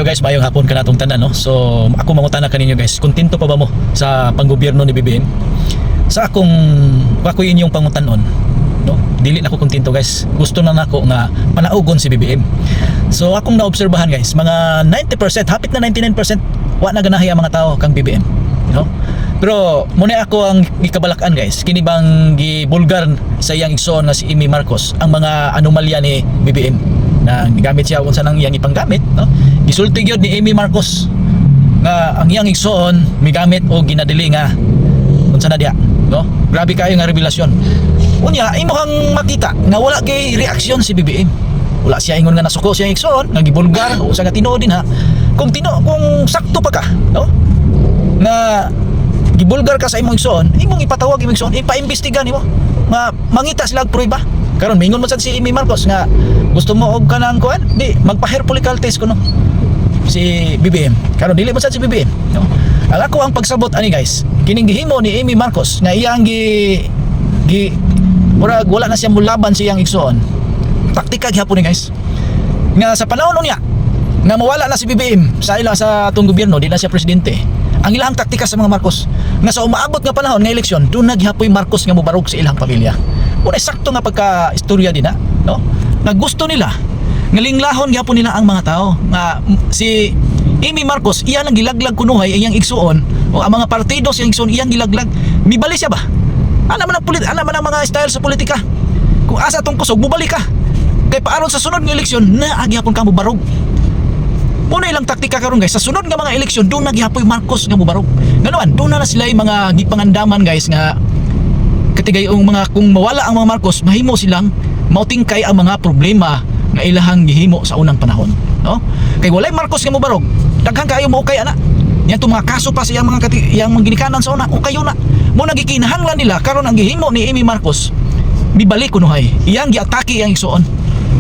Hello guys, mayong hapon ka natong tanan, no? So ako mangutana kaninyo guys, kontento pa ba mo sa panggobyerno ni BBM? Sa ako inyong pangutanon, no? Dili na ako kontento guys. Gusto na nako nga panaugon si BBM. So akong naobserbahan guys, mga 90%, hapit na 99% wa na ganahay ang mga tao kang BBM, no? Pero muna ako ang gikabalakan guys, kini bang gibulgar sa iyang igsoon nga si Amy Marcos ang mga anomalya ni BBM na gamit siya kung saan ang iyang ipanggamit, no? Gisulti gyud ni Amy Marcos nga ang iyang igsoon migamit o ginadili nga unsa na diha, no? Grabe kayo nga revelasyon. Unya imo kang makita nga wala kay reaksyon si BBM. Wala siya ingon nga nasuko siya igsoon nga gibulgar o sa nga tinuod din ha. Kung sakto pa ka, no? Nga gibulgar ka sa imong igsoon, imong ipatawag imong igsoon, ipaimbestiga nimo nga mangita sila og prueba. Karon mingon mo sad si Amy Marcos nga gusto mo og kanang kuan, di magpa-hair follicle test kuno si BBM. Karon dili mo sad si BBM, no? Ang ako ang pagsabot ani guys, kining gihimo ni Amy Marcos nga iyang murag wala na siya mulaban sa iyang igsoon. Taktika gyapon ni guys. Nga sa panahon niya nga mawala na si BBM sa ila sa atong gobyerno, di na siya presidente. Ang ilang taktika sa mga Marcos nga sa umaabot nga panahon nga eleksyon, doon naghihapoy Marcos nga mobarog sa ilang pamilya. Una sakto nga pagka-istorya din ha, no? Nga gusto nila nga linglahon gyapon nila ang mga tao nga si Amy Marcos iyan ang gilaglag kunuhay iyang igsuon o ang mga partido sa iyang igsuon iyang gilaglag. Mibali siya ba? Alam man ang mga style sa politika. Kung asa tong kusog mubalik ka. Kay paaron sa sunod nga eleksyon na agyapon ka mobarog. Muna ilang taktika karon guys, sa sunod nga mga eleksyon doon naghihapoy Marcos nga mobarog. Ganoan, doon na sila yung mga gipangandaman guys nga katigay ang mga kung mawala ang mga Marcos, mahimo silang mautingkay ang mga problema nga ilahang gihimo sa unang panahon, no? Kay walay Marcos nga mobarog, daghang kaayo mo okay ana. Yan tong mga kaso pa sa iyang mga ginikanan sa una, okay na. Mo nagikinahanglan nila karon ang gihimo ni Amy Marcos. Mibalik kunuhay, iyang giatake iyang igsoon.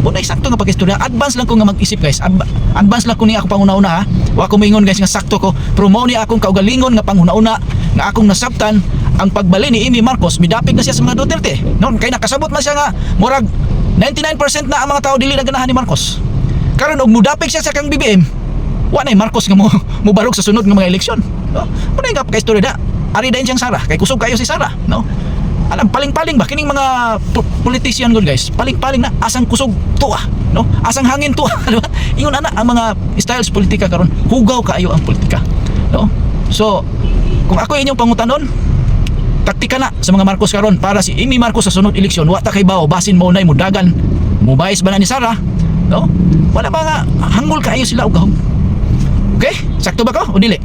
Muna sakto nga pag-istorya, advance lang ko nga mag-isip guys. Advance lang ko ni ako panguna-una ha. Wa ko maingon guys nga sakto ko, pero mao ni akong kaugalingon nga panguna-una nga akong nasabtan ang pagbali ni Amy Marcos. Midapig na siya sa mga Duterte. No, kay nakasabot man siya nga murag 99% na ang mga tao dili na ganahan ni Marcos. Karon og mudapig siya sa kang BBM, wa na Marcos nga mo barog sa sunod nga mga eleksyon, no? Muna nga pagka-istorya da. Ari dayon siyang Sara, kay kusog kayo si Sara, no? Alam paling-paling ba kining mga politician gud guys, paling-paling na asang kusog tuwa, no? Asang hangin tuwa, di ba? Ingon ana ang mga styles politika karon, hugaw kaayo ang politika, no? So kung ako inyong pangutanon, taktika na sa mga Marcos karon para si Amy Marcos sa sunod eleksyon wa ta kay bao basin mo nay mudagan mubayis ba na ni Sara, no? Wala ba nga hangol kaayo sila og gahom. Okay, sakto ba ko o dili?